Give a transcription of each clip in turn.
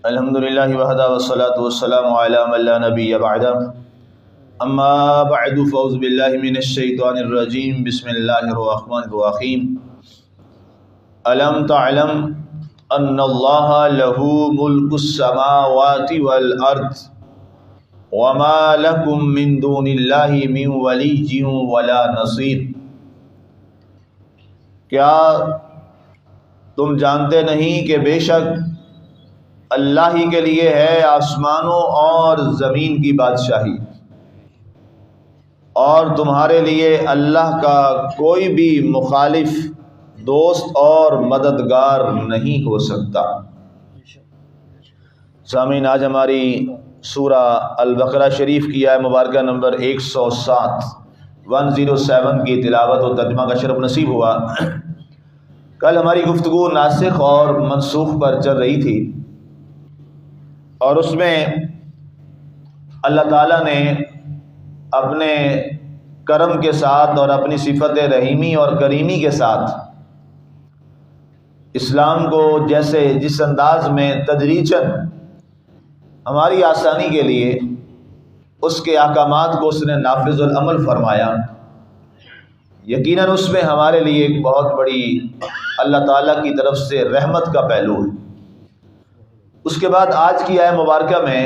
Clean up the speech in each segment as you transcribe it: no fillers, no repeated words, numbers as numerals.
الحمدللہ وحدہ والصلاة والسلام علی من لا نبی بعدہ اما بعد فاعوذ باللہ من الشیطان الرجیم بسم اللہ الرحمن الرحیم الم تعلم ان اللہ لہ ملک السماوات والارض وما لکم من دون اللہ من ولی ولا نصیر۔ کیا تم جانتے نہیں کہ بے شک اللہ ہی کے لیے ہے آسمانوں اور زمین کی بادشاہی، اور تمہارے لیے اللہ کا کوئی بھی مخالف دوست اور مددگار نہیں ہو سکتا۔ سامعین، آج ہماری سورہ البقرہ شریف کی آیت مبارکہ نمبر 107 کی تلاوت و ترجمہ کا شرف نصیب ہوا۔ کل ہماری گفتگو ناسخ اور منسوخ پر چل رہی تھی، اور اس میں اللہ تعالیٰ نے اپنے کرم کے ساتھ اور اپنی صفت رحیمی اور کریمی کے ساتھ اسلام کو جس انداز میں تدریجاً ہماری آسانی کے لیے اس کے احکامات کو اس نے نافذ العمل فرمایا، یقیناً اس میں ہمارے لیے ایک بہت بڑی اللہ تعالیٰ کی طرف سے رحمت کا پہلو ہے۔ اس کے بعد آج کی آیت مبارکہ میں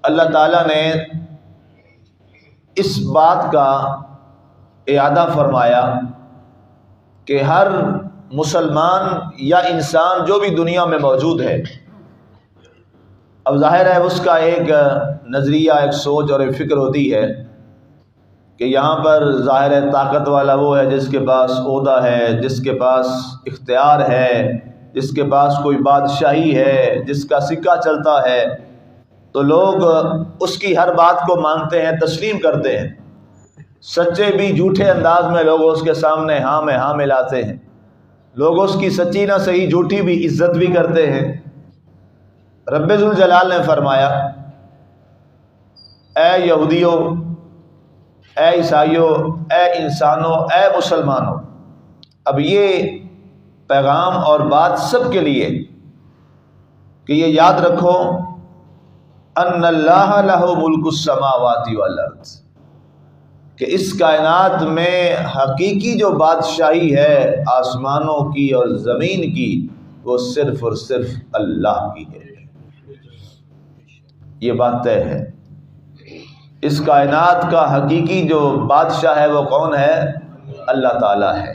اللہ تعالیٰ نے اس بات کا اعادہ فرمایا کہ ہر مسلمان یا انسان جو بھی دنیا میں موجود ہے، اب ظاہر ہے اس کا ایک نظریہ، ایک سوچ اور ایک فکر ہوتی ہے کہ یہاں پر ظاہر ہے طاقت والا وہ ہے جس کے پاس عہدہ ہے، جس کے پاس اختیار ہے، جس کے پاس کوئی بادشاہی ہے، جس کا سکہ چلتا ہے، تو لوگ اس کی ہر بات کو مانتے ہیں، تسلیم کرتے ہیں۔ سچے بھی جھوٹے انداز میں لوگ اس کے سامنے ہاں میں ہاں ملاتے ہیں، لوگ اس کی سچی نہ صحیح جھوٹی بھی عزت بھی کرتے ہیں۔ رب ذوالجلال نے فرمایا، اے یہودیوں، اے عیسائیوں، اے انسانوں، اے مسلمانوں، اب یہ پیغام اور بات سب کے لیے کہ یہ یاد رکھو ان اللہ لہ ملک السماوات والارض، کہ اس کائنات میں حقیقی جو بادشاہی ہے آسمانوں کی اور زمین کی، وہ صرف اور صرف اللہ کی ہے۔ یہ بات طے ہے۔ اس کائنات کا حقیقی جو بادشاہ ہے وہ کون ہے؟ اللہ تعالیٰ ہے۔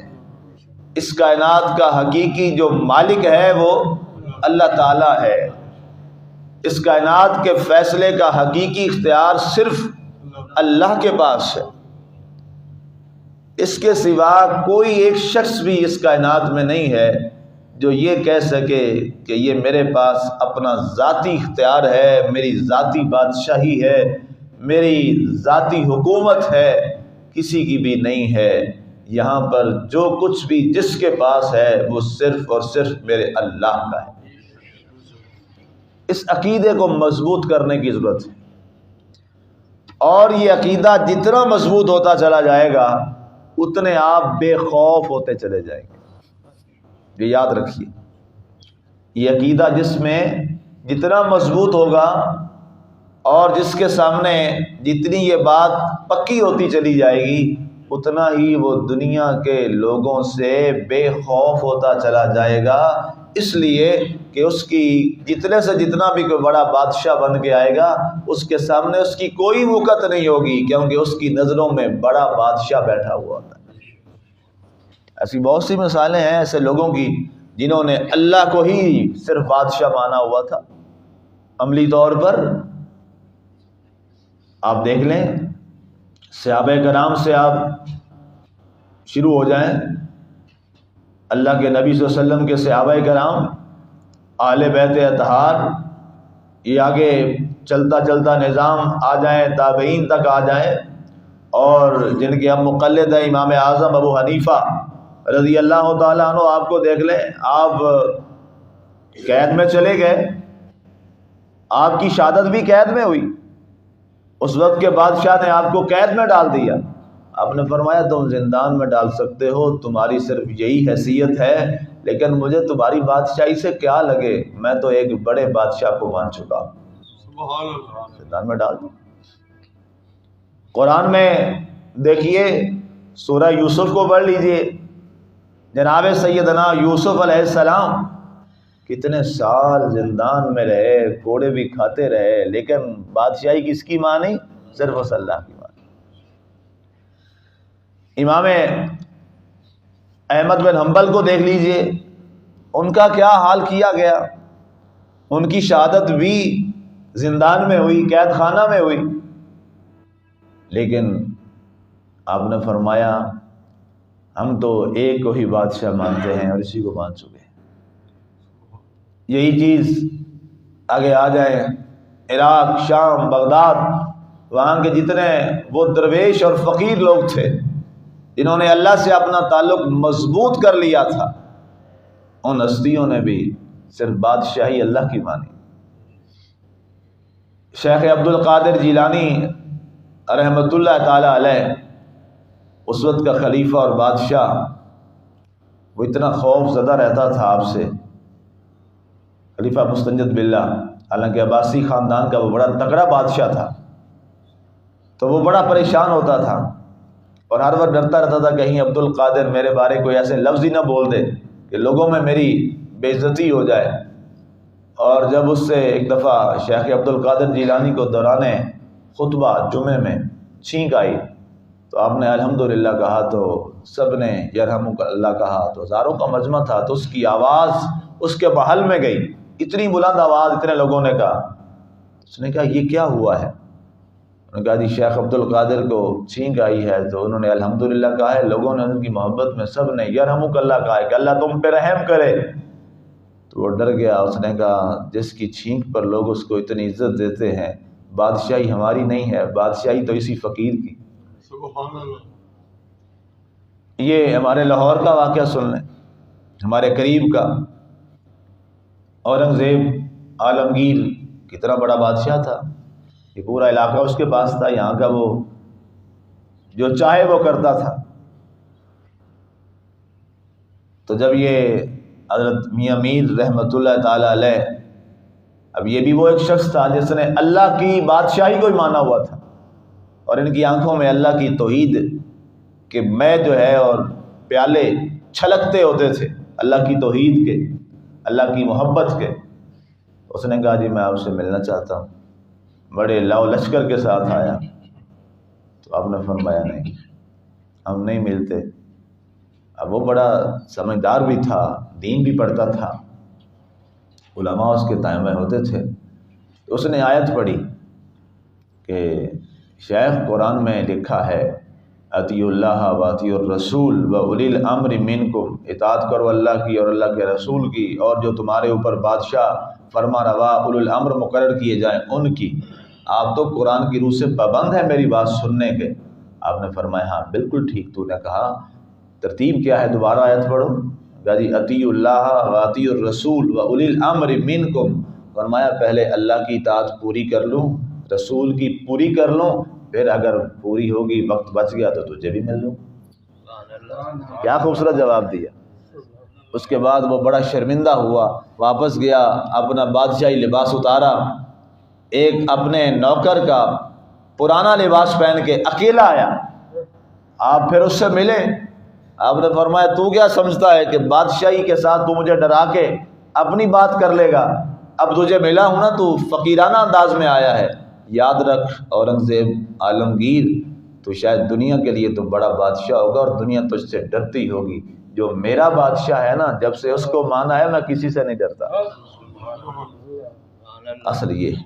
اس کائنات کا حقیقی جو مالک ہے وہ اللہ تعالیٰ ہے۔ اس کائنات کے فیصلے کا حقیقی اختیار صرف اللہ کے پاس ہے۔ اس کے سوا کوئی ایک شخص بھی اس کائنات میں نہیں ہے جو یہ کہہ سکے کہ یہ میرے پاس اپنا ذاتی اختیار ہے، میری ذاتی بادشاہی ہے، میری ذاتی حکومت ہے۔ کسی کی بھی نہیں ہے۔ یہاں پر جو کچھ بھی جس کے پاس ہے وہ صرف اور صرف میرے اللہ کا ہے۔ اس عقیدے کو مضبوط کرنے کی ضرورت ہے، اور یہ عقیدہ جتنا مضبوط ہوتا چلا جائے گا اتنے آپ بے خوف ہوتے چلے جائیں گے۔ یہ یاد رکھیے، یہ عقیدہ جس میں جتنا مضبوط ہوگا اور جس کے سامنے جتنی یہ بات پکی ہوتی چلی جائے گی، اتنا ہی وہ دنیا کے لوگوں سے بے خوف ہوتا چلا جائے گا، اس لیے کہ اس کی جتنے سے جتنا بھی کوئی بڑا بادشاہ بن کے آئے گا اس کے سامنے اس کی کوئی وقت نہیں ہوگی، کیونکہ اس کی نظروں میں بڑا بادشاہ بیٹھا ہوا ہوتا ہے۔ ایسی بہت سی مثالیں ہیں ایسے لوگوں کی جنہوں نے اللہ کو ہی صرف بادشاہ مانا ہوا تھا۔ عملی طور پر آپ دیکھ لیں، صحابہ کرام سے آپ شروع ہو جائیں، اللہ کے نبی صلی اللہ علیہ وسلم کے صحابہ کرام، اہل بیت اطہار، یہ آگے چلتا چلتا نظام آ جائیں، تابعین تک آ جائیں، اور جن کے ہم مقلد ہیں امام اعظم ابو حنیفہ رضی اللہ تعالیٰ عنہ، آپ کو دیکھ لیں، آپ قید میں چلے گئے، آپ کی شہادت بھی قید میں ہوئی، اس وقت کے بادشاہ نے آپ کو قید میں ڈال دیا، آپ نے فرمایا تم زندان میں ڈال سکتے ہو، تمہاری صرف یہی حیثیت ہے لیکن مجھے تمہاری بادشاہی سے کیا لگے، میں تو ایک بڑے بادشاہ کو مان چکا ہوں۔ سبحان اللہ۔ زندان میں ڈال دو۔ قرآن میں دیکھیے سورہ یوسف کو پڑھ لیجئے، جناب سیدنا یوسف علیہ السلام کتنے سال زندان میں رہے، کوڑے بھی کھاتے رہے، لیکن بادشاہی کس کی مانی؟ صرف اس اللہ کی مانی۔ امام احمد بن حنبل کو دیکھ لیجئے، ان کا کیا حال کیا گیا، ان کی شہادت بھی زندان میں ہوئی، قید خانہ میں ہوئی، لیکن آپ نے فرمایا ہم تو ایک کو ہی بادشاہ مانتے ہیں اور اسی کو مان چکے ہیں۔ یہی چیز آگے آ جائیں عراق، شام، بغداد، وہاں کے جتنے وہ درویش اور فقیر لوگ تھے جنہوں نے اللہ سے اپنا تعلق مضبوط کر لیا تھا، ان ہستیوں نے بھی صرف بادشاہی اللہ کی مانی۔ شیخ عبد القادر جیلانی رحمۃ اللہ تعالی علیہ، اس وقت کا خلیفہ اور بادشاہ، وہ اتنا خوف زدہ رہتا تھا آپ سے، خلیفہ مستنجد باللہ، حالانکہ عباسی خاندان کا وہ بڑا تگڑا بادشاہ تھا، تو وہ بڑا پریشان ہوتا تھا اور ہر وقت ڈرتا رہتا تھا کہیں عبد القادر میرے بارے کوئی ایسے لفظ ہی نہ بول دے کہ لوگوں میں میری بے عزتی ہو جائے۔ اور جب اس سے ایک دفعہ شیخ عبد القادر جیلانی کو دوران خطبہ جمعے میں چھینک آئی تو آپ نے الحمدللہ کہا تو سب نے یرحمک اللہ کہا تو ہزاروں کا مجمع تھا، تو اس کی آواز اس کے محل میں گئی، اتنی بلند آواز، اتنے لوگوں نے کہا، اس نے کہا یہ کیا ہوا ہے؟ انہوں نے کہا جی شیخ عبد القادر کو چھینک آئی ہے، تو انہوں نے الحمدللہ کہا ہے، لوگوں نے ان کی محبت میں سب نے یرحمک اللہ کہا ہے کہ اللہ تم پہ رحم کرے۔ تو وہ ڈر گیا، اس نے کہا جس کی چھینک پر لوگ اس کو اتنی عزت دیتے ہیں، بادشاہی ہماری نہیں ہے، بادشاہی تو اسی فقیر کی۔ سبحان اللہ۔ یہ ہمارے لاہور کا واقعہ سن لیں، ہمارے قریب کا، اورنگزیب عالمگیر کتنا بڑا بادشاہ تھا، یہ پورا علاقہ اس کے پاس تھا، یہاں کا وہ جو چاہے وہ کرتا تھا۔ تو جب یہ حضرت میاں میر رحمۃ اللہ تعالی علیہ، اب یہ بھی وہ ایک شخص تھا جس نے اللہ کی بادشاہی کو ہی مانا ہوا تھا، اور ان کی آنکھوں میں اللہ کی توحید کہ میں جو ہے اور پیالے چھلکتے ہوتے تھے اللہ کی توحید کے، اللہ کی محبت کے۔ اس نے کہا جی میں آپ سے ملنا چاہتا ہوں، بڑے لاؤ لشکر کے ساتھ آیا، تو آپ نے فرمایا نہیں ہم نہیں ملتے۔ اب وہ بڑا سمجھدار بھی تھا، دین بھی پڑھتا تھا، علماء اس کے تائیں میں ہوتے تھے، تو اس نے آیت پڑھی کہ شیخ قرآن میں لکھا ہے اطیعوا اللہ و اطیعوا الرسول و اولی الامر منکم، اطاعت کرو اللہ کی اور اللہ کے رسول کی، اور جو تمہارے اوپر بادشاہ فرما روا اولو الامر مقرر کیے جائیں ان کی۔ آپ تو قرآن کی روح سے پابند ہے میری بات سننے کے۔ آپ نے فرمایا ہاں بالکل ٹھیک تو نے کہا، ترتیب کیا ہے دوبارہ آیت پڑھو، کہا جی اطیعوا اللہ و اطیعوا الرسول و اولی الامر منکم، فرمایا پہلے اللہ کی اطاعت پوری کر لوں، رسول کی پوری کر لوں، پھر اگر پوری ہوگی وقت بچ گیا تو تجھے بھی مل لوں۔ کیا خوبصورت جواب دیا۔ اس کے بعد وہ بڑا شرمندہ ہوا، واپس گیا، اپنا بادشاہی لباس اتارا، ایک اپنے نوکر کا پرانا لباس پہن کے اکیلا آیا۔ آپ پھر اس سے ملے، آپ نے فرمایا تو کیا سمجھتا ہے کہ بادشاہی کے ساتھ تو مجھے ڈرا کے اپنی بات کر لے گا؟ اب تجھے ملا ہوں نا، تو فقیرانہ انداز میں آیا ہے، یاد رکھ اورنگزیب عالمگیر تو شاید دنیا کے لیے تو بڑا بادشاہ ہوگا اور دنیا تجھ سے ڈرتی ہوگی، جو میرا بادشاہ ہے نا جب سے اس کو مانا ہے میں کسی سے نہیں ڈرتا۔ اصل یہ ہے،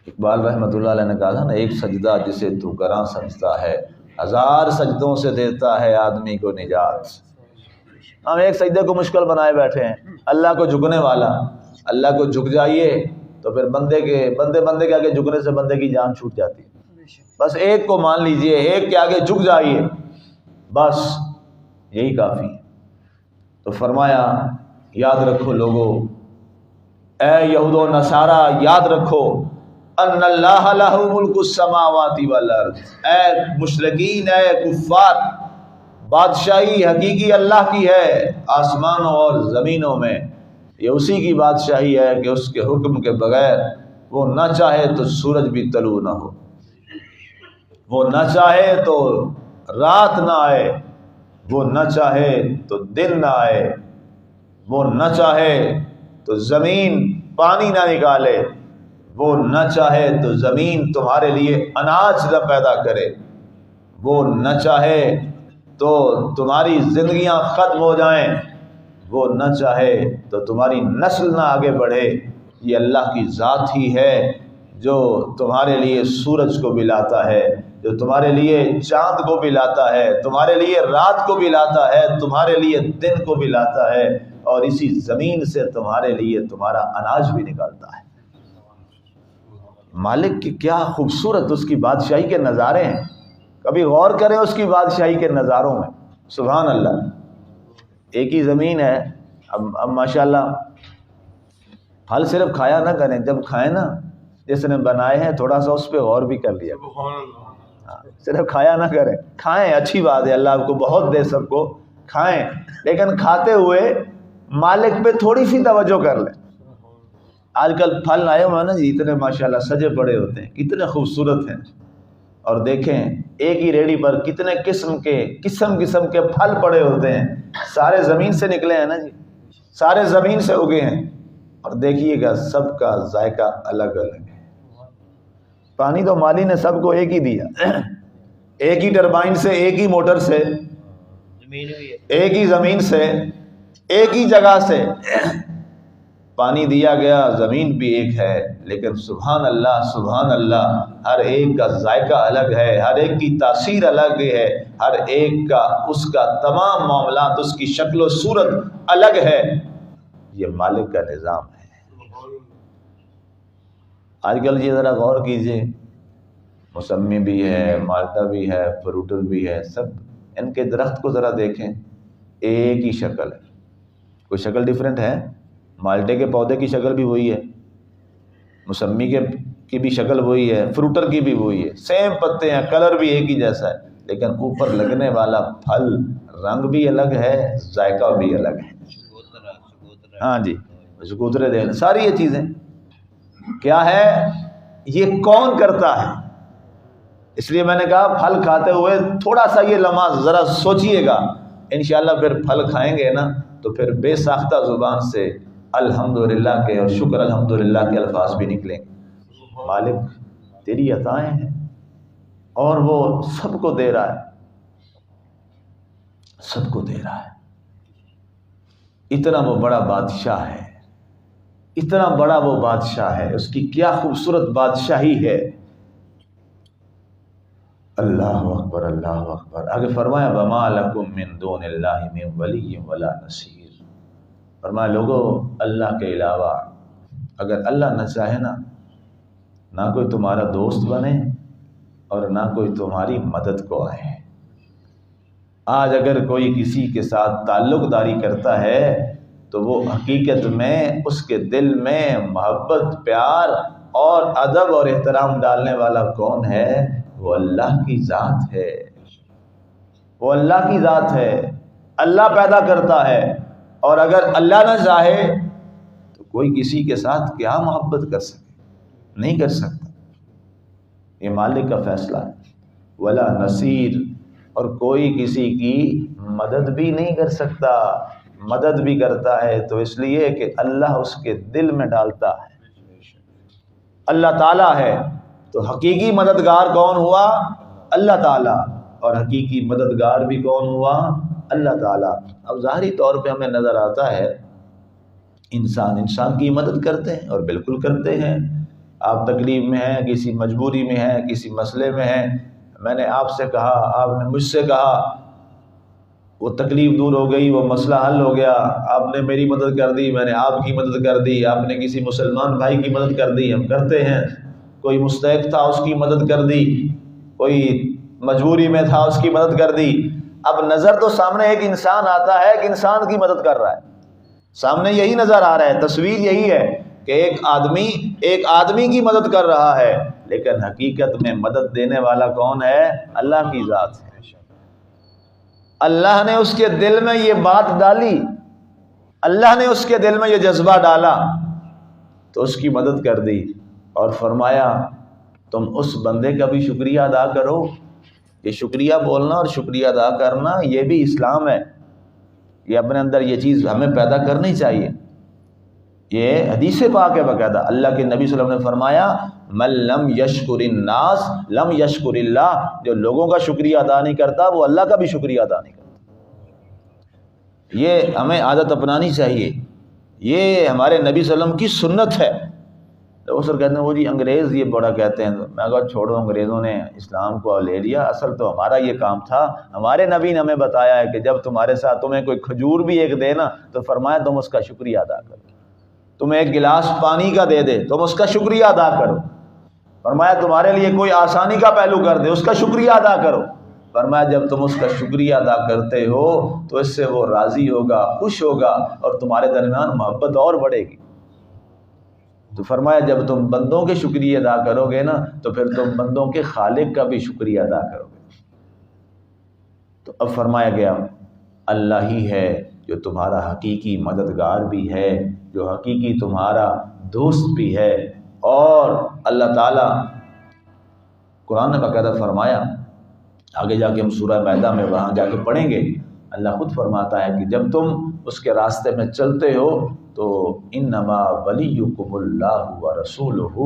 اقبال رحمۃ اللہ علیہ نے کہا تھا نا، ایک سجدہ جسے تو گراں سمجھتا ہے، ہزار سجدوں سے دیتا ہے آدمی کو نجات۔ ہم ایک سجدے کو مشکل بنائے بیٹھے ہیں، اللہ کو جھکنے والا، اللہ کو جھک جائیے تو پھر بندے کے آگے جھکنے سے بندے کی جان چھوٹ جاتی ہے۔ بس ایک کو مان لیجئے، ایک کے آگے جھک جائیے، بس یہی کافی ہے۔ تو فرمایا یاد رکھو لوگو، اے یہود و نصارہ یاد رکھو، ان اللہ لہ ملک السماوات والارض، اے مشرکین، اے کفار، بادشاہی حقیقی اللہ کی ہے آسمانوں اور زمینوں میں، یہ اسی کی بادشاہی ہے کہ اس کے حکم کے بغیر وہ نہ چاہے تو سورج بھی طلوع نہ ہو، وہ نہ چاہے تو رات نہ آئے، وہ نہ چاہے تو دن نہ آئے، وہ نہ چاہے تو زمین پانی نہ نکالے، وہ نہ چاہے تو زمین تمہارے لیے اناج نہ پیدا کرے، وہ نہ چاہے تو تمہاری زندگیاں ختم ہو جائیں، وہ نہ چاہے تو تمہاری نسل نہ آگے بڑھے۔ یہ اللہ کی ذات ہی ہے جو تمہارے لیے سورج کو بھی لاتا ہے، جو تمہارے لیے چاند کو بھی لاتا ہے، تمہارے لیے رات کو بھی لاتا ہے، تمہارے لیے دن کو بھی لاتا ہے، اور اسی زمین سے تمہارے لیے تمہارا اناج بھی نکالتا ہے۔ مالک کی کیا خوبصورت اس کی بادشاہی کے نظارے ہیں، کبھی غور کریں اس کی بادشاہی کے نظاروں میں، سبحان اللہ۔ ایک ہی زمین ہے، اب ماشاءاللہ پھل صرف کھایا نہ کریں، جب کھائیں نا جس نے بنائے ہیں تھوڑا سا اس پہ غور بھی کر لیا، صرف کھایا نہ کریں، کھائیں اچھی بات ہے، اللہ آپ کو بہت دے سب کو، کھائیں، لیکن کھاتے ہوئے مالک پہ تھوڑی سی توجہ کر لیں۔ آج کل پھل آئے ہوئے ہیں نا جی، اتنے ماشاءاللہ سجے پڑے ہوتے ہیں، کتنے خوبصورت ہیں، اور دیکھیں ایک ہی ریڑھی پر کتنے قسم کے پھل پڑے ہوتے ہیں، سارے زمین سے نکلے ہیں نا جی، سارے زمین سے اگے ہیں، اور دیکھیے گا سب کا ذائقہ الگ الگ ہے۔ پانی تو مالی نے سب کو ایک ہی دیا، ایک ہی ٹربائن سے، ایک ہی موٹر سے، ایک ہی زمین سے، ایک ہی جگہ سے پانی دیا گیا، زمین بھی ایک ہے، لیکن سبحان اللہ ہر ایک کا ذائقہ الگ ہے، ہر ایک کی تاثیر الگ ہے، ہر ایک کا اس کا تمام معاملات، اس کی شکل و صورت الگ ہے۔ یہ مالک کا نظام ہے۔ آج کل یہ ذرا غور کیجئے، موسمی بھی ہے، مالٹا بھی ہے، فروٹر بھی ہے، سب ان کے درخت کو ذرا دیکھیں، ایک ہی شکل ہے، کوئی شکل ڈیفرنٹ ہے؟ مالٹے کے پودے کی شکل بھی وہی ہے، موسمی کی بھی شکل وہی ہے، فروٹر کی بھی وہی ہے، سیم پتے ہیں، کلر بھی ایک ہی جیسا ہے، لیکن اوپر لگنے والا پھل رنگ بھی الگ ہے، ذائقہ بھی الگ ہے۔ ہاں جی، شکوترے دے، ساری یہ چیزیں کیا ہے، یہ کون کرتا ہے؟ اس لیے میں نے کہا پھل کھاتے ہوئے تھوڑا سا یہ لمحہ ذرا سوچئے گا، انشاءاللہ پھر پھل کھائیں گے نا تو پھر بے ساختہ زبان سے الحمدللہ کے اور شکر الحمدللہ کے الفاظ بھی نکلیں گے۔ مالک تیری عطائیں ہیں اور وہ سب کو دے رہا ہے، سب کو دے رہا ہے۔ اتنا وہ بڑا بادشاہ ہے، اتنا بڑا وہ بادشاہ ہے، اس کی کیا خوبصورت بادشاہی ہے۔ اللہ اکبر، اللہ اکبر۔ آگے فرمایا وما لکم من دون اللہ من ولی ولا نصیر۔ فرمایا لوگو اللہ کے علاوہ اگر اللہ نہ چاہے نا، نہ کوئی تمہارا دوست بنے اور نہ کوئی تمہاری مدد کو آئے۔ آج اگر کوئی کسی کے ساتھ تعلق داری کرتا ہے تو وہ حقیقت میں اس کے دل میں محبت، پیار اور ادب اور احترام ڈالنے والا کون ہے؟ وہ اللہ کی ذات ہے، وہ اللہ کی ذات ہے، اللہ پیدا کرتا ہے، اور اگر اللہ نہ چاہے تو کوئی کسی کے ساتھ کیا محبت کر سکے؟ نہیں کر سکتا۔ یہ مالک کا فیصلہ ہے۔ ولا نصیر، اور کوئی کسی کی مدد بھی نہیں کر سکتا۔ مدد بھی کرتا ہے تو اس لیے کہ اللہ اس کے دل میں ڈالتا ہے۔ اللہ تعالیٰ ہے تو حقیقی مددگار کون ہوا؟ اللہ تعالیٰ، اور حقیقی مددگار بھی کون ہوا؟ اللہ تعالیٰ۔ اب ظاہری طور پہ ہمیں نظر آتا ہے انسان کی مدد کرتے ہیں، اور بالکل کرتے ہیں۔ آپ تکلیف میں ہیں، کسی مجبوری میں ہیں، کسی مسئلے میں ہیں، میں نے آپ سے کہا، آپ نے مجھ سے کہا، وہ تکلیف دور ہو گئی، وہ مسئلہ حل ہو گیا، آپ نے میری مدد کر دی، میں نے آپ کی مدد کر دی، آپ نے کسی مسلمان بھائی کی مدد کر دی، ہم کرتے ہیں۔ کوئی مستحق تھا، اس کی مدد کر دی، کوئی مجبوری میں تھا، اس کی مدد کر دی۔ اب نظر تو سامنے ایک انسان آتا ہے کہ انسان کی مدد کر رہا ہے، سامنے یہی نظر آ رہا ہے، تصویر یہی ہے کہ ایک آدمی کی مدد کر رہا ہے، لیکن حقیقت میں مدد دینے والا کون ہے؟ اللہ کی ذات ہے۔ اللہ نے اس کے دل میں یہ بات ڈالی، اللہ نے اس کے دل میں یہ جذبہ ڈالا تو اس کی مدد کر دی اور فرمایا تم اس بندے کا بھی شکریہ ادا کرو۔ یہ شکریہ بولنا اور شکریہ ادا کرنا یہ بھی اسلام ہے، یہ اپنے اندر یہ چیز ہمیں پیدا کرنی چاہیے۔ یہ حدیث پاک ہے باقاعدہ، اللہ کے نبی صلی اللہ علیہ وسلم نے فرمایا من لم یشکر الناس لم یشکر اللہ، جو لوگوں کا شکریہ ادا نہیں کرتا وہ اللہ کا بھی شکریہ ادا نہیں کرتا۔ یہ ہمیں عادت اپنانی چاہیے، یہ ہمارے نبی صلی اللہ علیہ وسلم کی سنت ہے۔ تو سر کہتے ہیں وہ جی انگریز یہ بڑا کہتے ہیں، میں کہا چھوڑو، انگریزوں نے اسلام کو لے لیا، اصل تو ہمارا یہ کام تھا۔ ہمارے نبی نے ہمیں بتایا ہے کہ جب تمہارے ساتھ تمہیں کوئی کھجور بھی ایک دے نا تو فرمایا تم اس کا شکریہ ادا کرو، تمہیں ایک گلاس پانی کا دے دے تم اس کا شکریہ ادا کرو، فرمایا تمہارے لیے کوئی آسانی کا پہلو کر دے اس کا شکریہ ادا کرو، فرمایا جب تم اس کا شکریہ ادا کرتے ہو تو اس سے وہ راضی ہوگا، خوش ہوگا اور تمہارے درمیان محبت اور بڑھے گی۔ تو فرمایا جب تم بندوں کے شکریہ ادا کرو گے نا تو پھر تم بندوں کے خالق کا بھی شکریہ ادا کرو گے۔ تو اب فرمایا گیا اللہ ہی ہے جو تمہارا حقیقی مددگار بھی ہے، جو حقیقی تمہارا دوست بھی ہے، اور اللہ تعالیٰ قرآن نے باقاعدہ فرمایا، آگے جا کے ہم سورہ مائدہ میں وہاں جا کے پڑھیں گے، اللہ خود فرماتا ہے کہ جب تم اس کے راستے میں چلتے ہو تو انما ولیکم اللہ ورسولہ،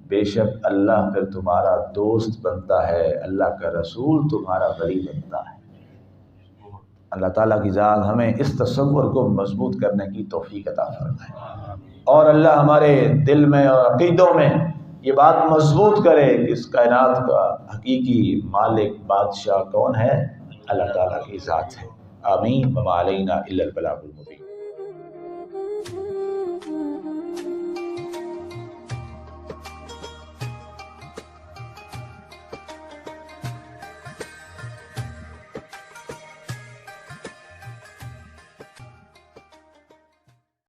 بے شک اللہ پھر تمہارا دوست بنتا ہے، اللہ کا رسول تمہارا ولی بنتا ہے۔ اللہ تعالیٰ کی ذات ہمیں اس تصور کو مضبوط کرنے کی توفیق عطا فرمائے، اور اللہ ہمارے دل میں اور عقیدوں میں یہ بات مضبوط کرے کہ اس کائنات کا حقیقی مالک بادشاہ کون ہے؟ اللہ تعالیٰ کی ذات ہے۔ آمین۔ وما علینا الا البلاغ المبین۔